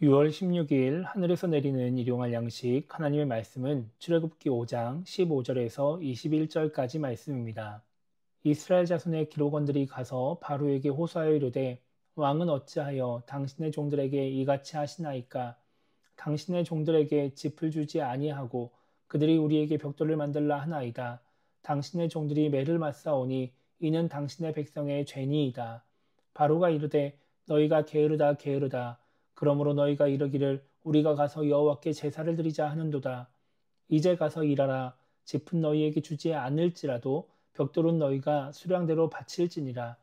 6월 16일 하늘에서 내리는 일용할 양식 하나님의 말씀은 출애굽기 5장 15절에서 21절까지 말씀입니다. 이스라엘 자손의 기록원들이 가서 바로에게 호소하여 이르되 왕은 어찌하여 당신의 종들에게 이같이 하시나이까. 당신의 종들에게 짚을 주지 아니하고 그들이 우리에게 벽돌을 만들라 하나이다. 당신의 종들이 매를 맞사오니 이는 당신의 백성의 죄니이다. 바로가 이르되 너희가 게으르다 게으르다. 그러므로 너희가 이르기를 우리가 가서 여호와께 제사를 드리자 하는도다. 이제 가서 일하라. 짚은 너희에게 주지 않을지라도 벽돌은 너희가 수량대로 바칠지니라.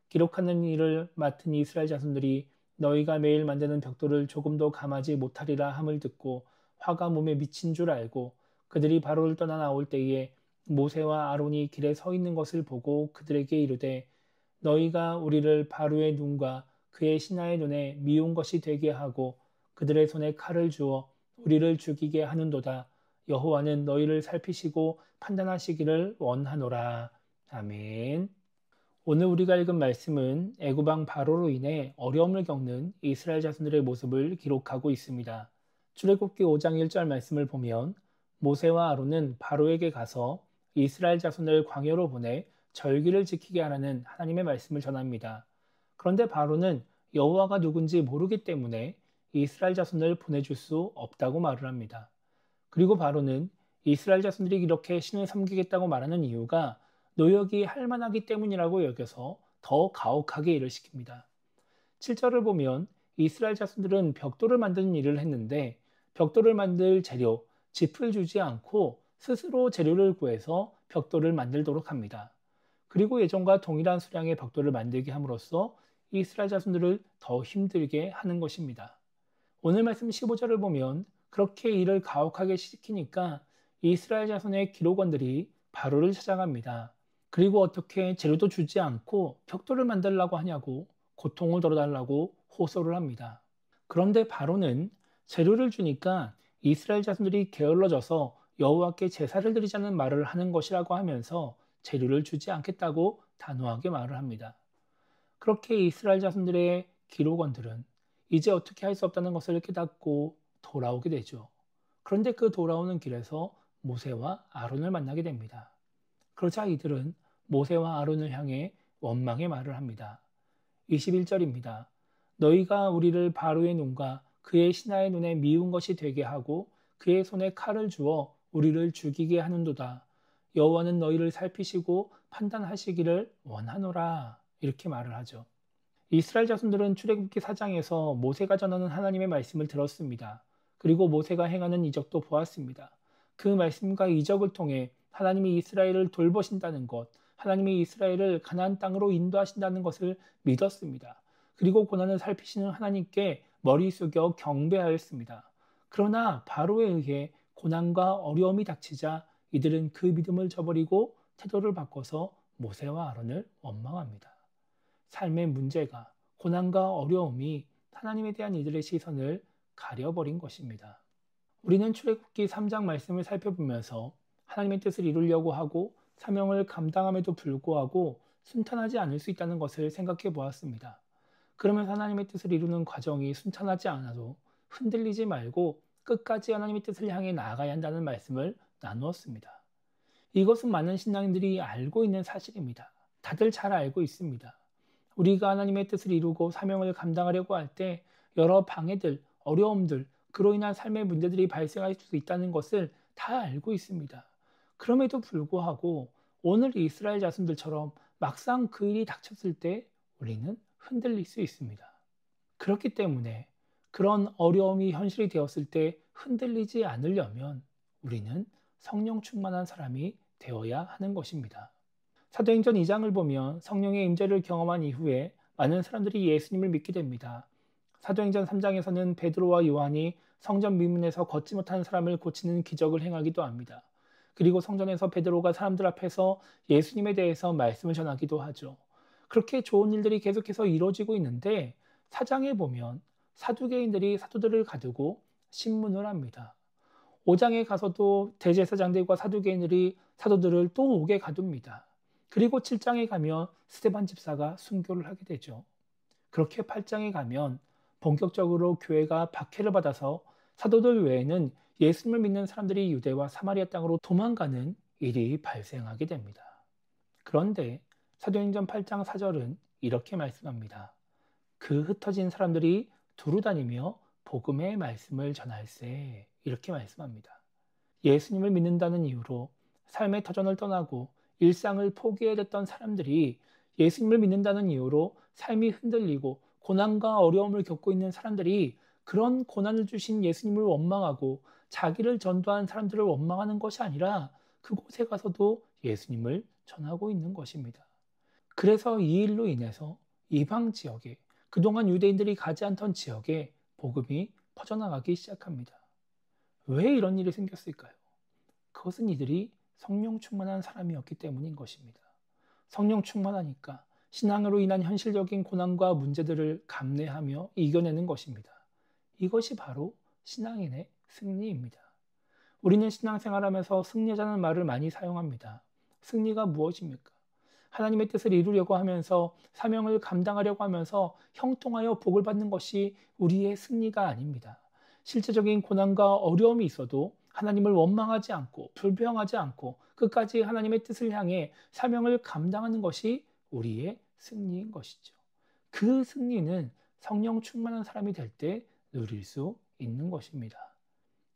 기록하는 일을 맡은 이스라엘 자손들이 너희가 매일 만드는 벽돌을 조금도 감하지 못하리라 함을 듣고 화가 몸에 미친 줄 알고 그들이 바로를 떠나 나올 때에 모세와 아론이 길에 서 있는 것을 보고 그들에게 이르되 너희가 우리를 바로의 눈과 그의 신하의 눈에 미운 것이 되게 하고 그들의 손에 칼을 주어 우리를 죽이게 하는도다. 여호와는 너희를 살피시고 판단하시기를 원하노라. 아멘. 오늘 우리가 읽은 말씀은 애굽왕 바로로 인해 어려움을 겪는 이스라엘 자손들의 모습을 기록하고 있습니다. 출애굽기 5장 1절 말씀을 보면 모세와 아론은 바로에게 가서 이스라엘 자손을 광야로 보내 절기를 지키게 하라는 하나님의 말씀을 전합니다. 그런데 바로는 여호와가 누군지 모르기 때문에 이스라엘 자손을 보내줄 수 없다고 말을 합니다. 그리고 바로는 이스라엘 자손들이 이렇게 신을 섬기겠다고 말하는 이유가 노역이 할 만하기 때문이라고 여겨서 더 가혹하게 일을 시킵니다. 7절을 보면 이스라엘 자손들은 벽돌을 만드는 일을 했는데 벽돌을 만들 재료, 짚을 주지 않고 스스로 재료를 구해서 벽돌을 만들도록 합니다. 그리고 예전과 동일한 수량의 벽돌을 만들게 함으로써 이스라엘 자손들을 더 힘들게 하는 것입니다. 오늘 말씀 15절을 보면 그렇게 일을 가혹하게 시키니까 이스라엘 자손의 기록원들이 바로를 찾아갑니다. 그리고 어떻게 재료도 주지 않고 벽돌을 만들라고 하냐고 고통을 덜어달라고 호소를 합니다. 그런데 바로는 재료를 주니까 이스라엘 자손들이 게을러져서 여호와께 제사를 드리자는 말을 하는 것이라고 하면서 재료를 주지 않겠다고 단호하게 말을 합니다. 그렇게 이스라엘 자손들의 기록원들은 이제 어떻게 할 수 없다는 것을 깨닫고 돌아오게 되죠. 그런데 그 돌아오는 길에서 모세와 아론을 만나게 됩니다. 그러자 이들은 모세와 아론을 향해 원망의 말을 합니다. 21절입니다. 너희가 우리를 바로의 눈과 그의 신하의 눈에 미운 것이 되게 하고 그의 손에 칼을 주어 우리를 죽이게 하는도다. 여호와는 너희를 살피시고 판단하시기를 원하노라. 이렇게 말을 하죠. 이스라엘 자손들은 출애굽기 4장에서 모세가 전하는 하나님의 말씀을 들었습니다. 그리고 모세가 행하는 이적도 보았습니다. 그 말씀과 이적을 통해 하나님이 이스라엘을 돌보신다는 것, 하나님이 이스라엘을 가나안 땅으로 인도하신다는 것을 믿었습니다. 그리고 고난을 살피시는 하나님께 머리 숙여 경배하였습니다. 그러나 바로에 의해 고난과 어려움이 닥치자 이들은 그 믿음을 저버리고 태도를 바꿔서 모세와 아론을 원망합니다. 삶의 문제가, 고난과 어려움이 하나님에 대한 이들의 시선을 가려버린 것입니다. 우리는 출애굽기 3장 말씀을 살펴보면서 하나님의 뜻을 이루려고 하고 사명을 감당함에도 불구하고 순탄하지 않을 수 있다는 것을 생각해 보았습니다. 그러면서 하나님의 뜻을 이루는 과정이 순탄하지 않아도 흔들리지 말고 끝까지 하나님의 뜻을 향해 나아가야 한다는 말씀을 나누었습니다. 이것은 많은 신앙인들이 알고 있는 사실입니다. 다들 잘 알고 있습니다. 우리가 하나님의 뜻을 이루고 사명을 감당하려고 할 때 여러 방해들, 어려움들, 그로 인한 삶의 문제들이 발생할 수 있다는 것을 다 알고 있습니다. 그럼에도 불구하고 오늘 이스라엘 자손들처럼 막상 그 일이 닥쳤을 때 우리는 흔들릴 수 있습니다. 그렇기 때문에 그런 어려움이 현실이 되었을 때 흔들리지 않으려면 우리는 성령 충만한 사람이 되어야 하는 것입니다. 사도행전 2장을 보면 성령의 임재를 경험한 이후에 많은 사람들이 예수님을 믿게 됩니다. 사도행전 3장에서는 베드로와 요한이 성전 미문에서 걷지 못하는 사람을 고치는 기적을 행하기도 합니다. 그리고 성전에서 베드로가 사람들 앞에서 예수님에 대해서 말씀을 전하기도 하죠. 그렇게 좋은 일들이 계속해서 이루어지고 있는데 4장에 보면 사두개인들이 사도들을 가두고 신문을 합니다. 5장에 가서도 대제사장들과 사두개인들이 사도들을 또 옥에 가둡니다. 그리고 7장에 가면 스데반 집사가 순교를 하게 되죠. 그렇게 8장에 가면 본격적으로 교회가 박해를 받아서 사도들 외에는 예수님을 믿는 사람들이 유대와 사마리아 땅으로 도망가는 일이 발생하게 됩니다. 그런데 사도행전 8장 4절은 이렇게 말씀합니다. 그 흩어진 사람들이 두루 다니며 복음의 말씀을 전할세. 이렇게 말씀합니다. 예수님을 믿는다는 이유로 삶의 터전을 떠나고 일상을 포기해야 됐던 사람들이 예수님을 믿는다는 이유로 삶이 흔들리고 고난과 어려움을 겪고 있는 사람들이 그런 고난을 주신 예수님을 원망하고 자기를 전도한 사람들을 원망하는 것이 아니라 그곳에 가서도 예수님을 전하고 있는 것입니다. 그래서 이 일로 인해서 이방 지역에, 그동안 유대인들이 가지 않던 지역에 복음이 퍼져나가기 시작합니다. 왜 이런 일이 생겼을까요? 그것은 이들이 성령 충만한 사람이었기 때문인 것입니다. 성령 충만하니까 신앙으로 인한 현실적인 고난과 문제들을 감내하며 이겨내는 것입니다. 이것이 바로 신앙인의 승리입니다. 우리는 신앙생활하면서 승리자는 말을 많이 사용합니다. 승리가 무엇입니까? 하나님의 뜻을 이루려고 하면서 사명을 감당하려고 하면서 형통하여 복을 받는 것이 우리의 승리가 아닙니다. 실제적인 고난과 어려움이 있어도 하나님을 원망하지 않고 불평하지 않고 끝까지 하나님의 뜻을 향해 사명을 감당하는 것이 우리의 승리인 것이죠. 그 승리는 성령 충만한 사람이 될 때 누릴 수 있는 것입니다.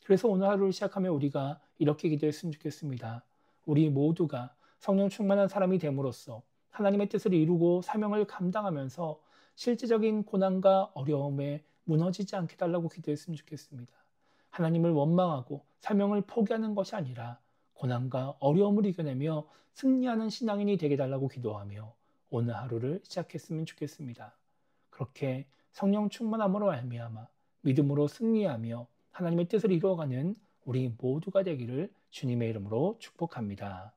그래서 오늘 하루를 시작하며 우리가 이렇게 기도했으면 좋겠습니다. 우리 모두가 성령 충만한 사람이 됨으로써 하나님의 뜻을 이루고 사명을 감당하면서 실제적인 고난과 어려움에 무너지지 않게 달라고 기도했으면 좋겠습니다. 하나님을 원망하고 사명을 포기하는 것이 아니라 고난과 어려움을 이겨내며 승리하는 신앙인이 되게 달라고 기도하며 오늘 하루를 시작했으면 좋겠습니다. 그렇게 성령 충만함으로 말미암아 믿음으로 승리하며 하나님의 뜻을 이루어가는 우리 모두가 되기를 주님의 이름으로 축복합니다.